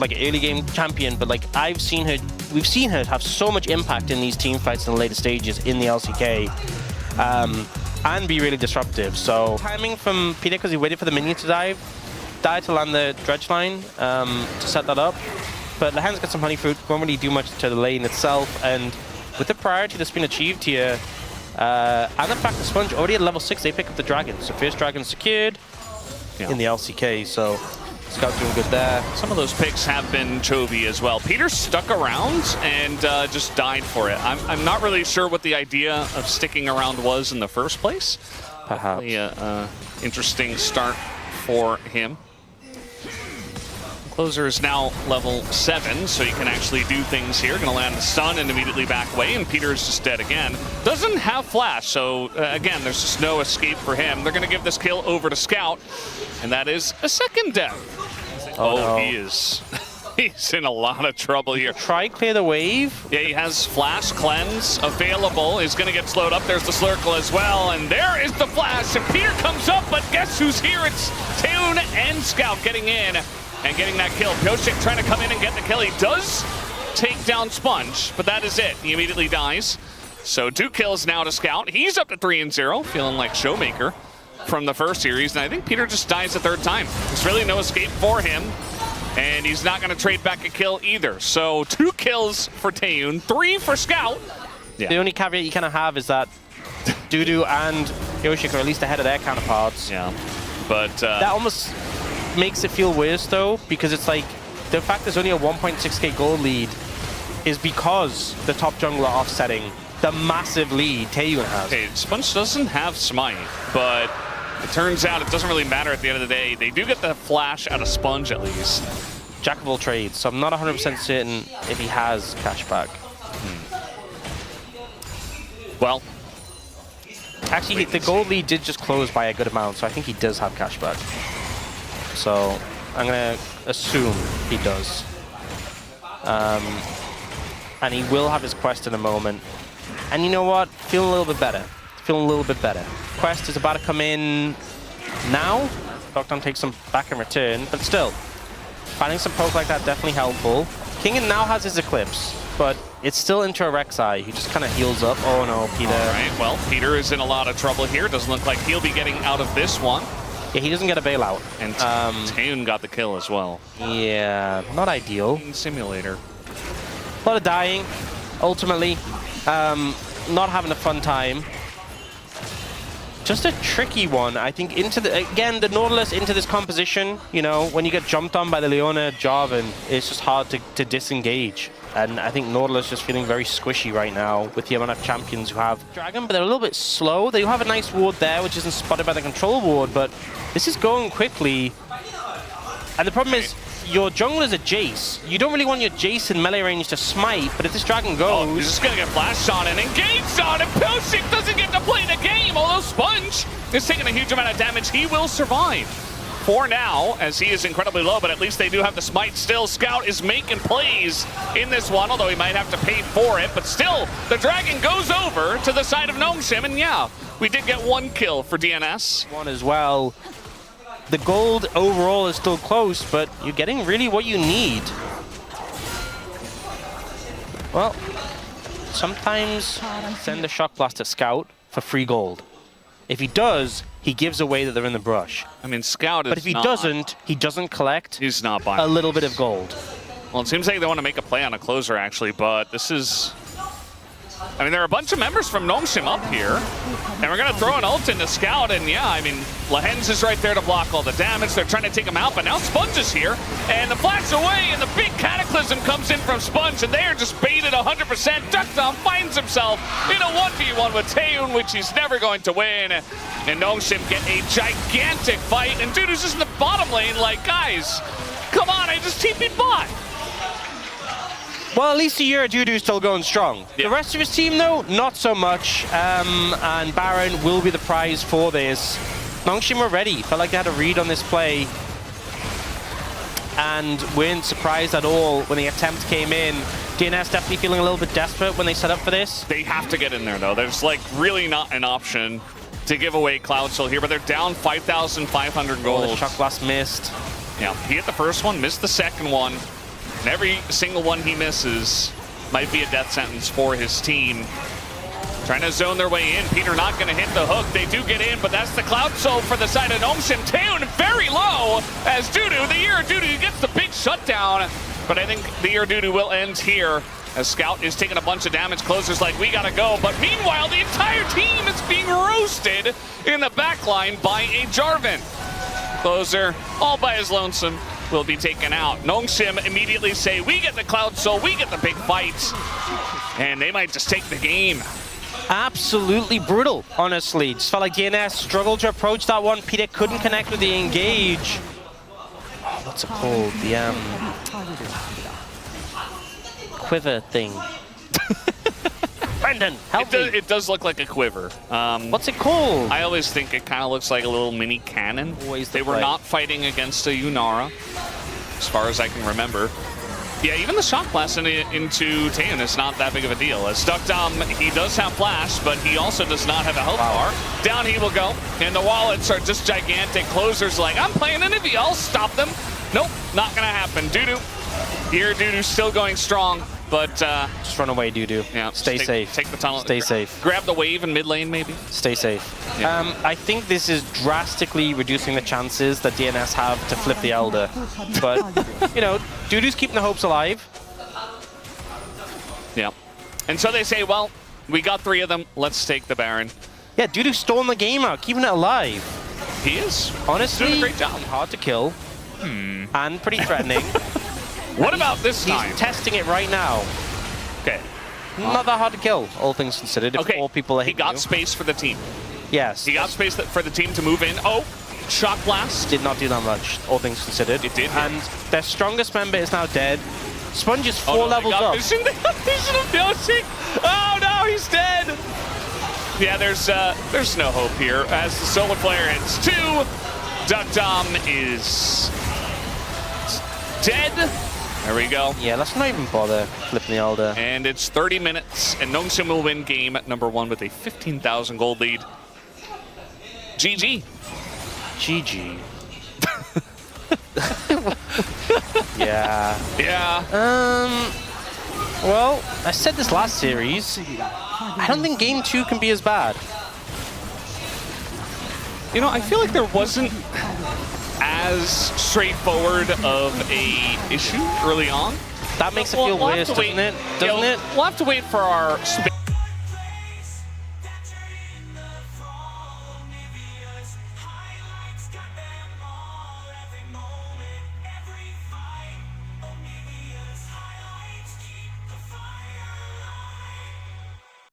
like an early game champion, but like we've seen her have so much impact in these team fights in the later stages in the LCK, and be really disruptive. So timing from Peter, because he waited for the minion to die to land the dredge line to set that up. But Lehends got some honey fruit, won't really do much to the lane itself, and with the priority that's been achieved here, and the fact that Sponge already at level 6, they pick up the dragon. So first dragon secured in the LCK, so Scout doing good there. Some of those picks have been Chovy as well. Peter stuck around and just died for it. I'm not really sure what the idea of sticking around was in the first place. Perhaps. Interesting start for him. Clozer is now level 7, so you can actually do things here. Gonna land the stun and immediately back away, and Peter is just dead again. Doesn't have flash, so again, there's just no escape for him. They're gonna give this kill over to Scout, and that is a second death. Oh, no. He is. He's in a lot of trouble here. Try clear the wave. Yeah, he has flash cleanse available. He's gonna get slowed up. There's the Slurkle as well, and there is the flash. And Peter comes up, but guess who's here? It's Taeyoon and Scout getting in and getting that kill. Pyosik trying to come in and get the kill. He does take down Sponge, but that is it. He immediately dies. So 2 kills now to Scout. He's up to 3-0, feeling like Showmaker from the first series. And I think Peter just dies a 3rd time. There's really no escape for him. And he's not going to trade back a kill either. So 2 kills for Taeyoon, 3 for Scout. Yeah. The only caveat you kind of have is that DuDu and Pyosik are at least ahead of their counterparts. Yeah, but that almost makes it feel worse though, because it's like the fact there's only a 1.6k gold lead is because the top jungler offsetting the massive lead Taeyoon has. Okay, Sponge doesn't have Smite, but it turns out it doesn't really matter at the end of the day. They do get the flash out of Sponge at least. Jack of all trades, so I'm not 100% certain if he has cashback. Well, actually, the gold lead did just close by a good amount, so I think he does have cashback. So I'm gonna assume he does. And he will have his quest in a moment. And you know what? Feeling a little bit better. Feeling a little bit better. Quest is about to come in now. deokdam takes some back in return, but still, finding some poke like that definitely helpful. Kingen now has his Eclipse, but it's still into a Rek'Sai, who just kind of heals up. Oh no, Peter. All right, well, Peter is in a lot of trouble here. Doesn't look like he'll be getting out of this one. Yeah, he doesn't get a bailout. And Taeyoon got the kill as well. Yeah, not ideal. Simulator. A lot of dying, ultimately. Not having a fun time. Just a tricky one, I think, into the Nautilus into this composition, you know, when you get jumped on by the Leona Jarvan, it's just hard to disengage. And I think Nautilus just feeling very squishy right now with the amount of champions who have Dragon, but they're a little bit slow. They do have a nice ward there, which isn't spotted by the control ward, but this is going quickly. And the problem is, your jungle is a Jace. You don't really want your Jace in melee range to smite, but if this Dragon goes... Oh, he's just going to get flashed on and engaged on, and Pyosik doesn't get to play the game, although Sponge is taking a huge amount of damage. He will survive for now, as he is incredibly low, but at least they do have the smite still. Scout is making plays in this one, although he might have to pay for it, but still, the Dragon goes over to the side of Gnomeshim, and yeah, we did get 1 kill for DNS. One as well. The gold overall is still close, but you're getting really what you need. Well, sometimes send a Shock Blast at Scout for free gold. If he does, he gives away that they're in the brush. I mean, Scout is But if he doesn't, he doesn't collect he's not buying a little bit of gold. Well, it seems like they want to make a play on a Clozer, actually, but this is... I mean, there are a bunch of members from Gnomeshim up here, and we're going to throw an ult into Scout, and yeah, I mean, Lehends is right there to block all the damage. They're trying to take him out, but now Sponge is here, and the flash away, and the big Cataclysm comes in from Sponge, and they are just baited 100%. deokdam finds himself in a 1v1 with Taeyoon, which he's never going to win, and Gnomeshim get a gigantic fight, and DuDu's just in the bottom lane like, guys, come on, I just TP'd bot. Well, at least the DuDu is still going strong. Yeah. The rest of his team, though, not so much. And Baron will be the prize for this. Gnomeshim were ready. Felt like they had a read on this play. And weren't surprised at all when the attempt came in. DNS definitely feeling a little bit desperate when they set up for this. They have to get in there, though. There's, like, really not an option to give away Cloud Soul here, but they're down 5,500 gold. The Shock Blast missed. Yeah, he hit the first one, missed the second one. And every single one he misses might be a death sentence for his team. Trying to zone their way in. Peter not going to hit the hook. They do get in, but that's the Cloud Soul for the side of Nongsim. Taeyoon very low as DuDu, the year DuDu gets the big shutdown. But I think the year DuDu will end here as Scout is taking a bunch of damage. Clozer's like, we gotta go. But meanwhile, the entire team is being roasted in the backline by a Jarvan. Clozer, all by his lonesome, will be taken out. Nongsim immediately say, we get the Cloud Soul, we get the big fight. And they might just take the game. Absolutely brutal, honestly. Just felt like DNS struggled to approach that one. Peter couldn't connect with the engage. Oh, what's it called? The quiver thing. Brendan, help me. It does look like a quiver. What's it called? I always think it kind of looks like a little mini cannon. They were not fighting against a Yunara, as far as I can remember. Yeah, even the shock blast into Taeyoon is not that big of a deal. As deokdam, he does have flash, but he also does not have a health bar. Down he will go, and the wallets are just gigantic. Clozer's like, I'm playing an Ivy, I'll stop them. Nope, not gonna happen. DuDu, here DuDu still going strong, but just run away, DuDu. Yeah, stay safe. Take the tunnel. Stay safe. Grab the wave in mid lane, maybe. Stay safe. Yeah. I think this is drastically reducing the chances that DNS have to flip the Elder. But, you know, DuDu's keeping the hopes alive. Yeah. And so they say, well, we got 3 of them. Let's take the Baron. Yeah, DuDu's storming the game out, keeping it alive. He is. Honestly, doing a great job. Hard to kill. And pretty threatening. What about this time? He's testing it right now. Okay. Not that hard to kill, all things considered, if all people are He hitting got you. space for the team. Yes. He got space for the team to move in. Oh, shock blast. Did not do that much, all things considered. It did. And their strongest member is now dead. Sponge is 4 no, levels up. Vision of Pyosik. Oh no, he's dead. Yeah, there's no hope here as the solar flare ends 2. deokdam is dead. There we go. Yeah, let's not even bother flipping the Elder. And it's 30 minutes, and Nongsim will win game number 1 with a 15,000 gold lead. GG. GG. Yeah. Yeah. Well, I said this last series. I don't think game 2 can be as bad. You know, I feel like there wasn't as straightforward of a issue early on. That makes it feel worse, doesn't it? Doesn't it? We'll have to wait for our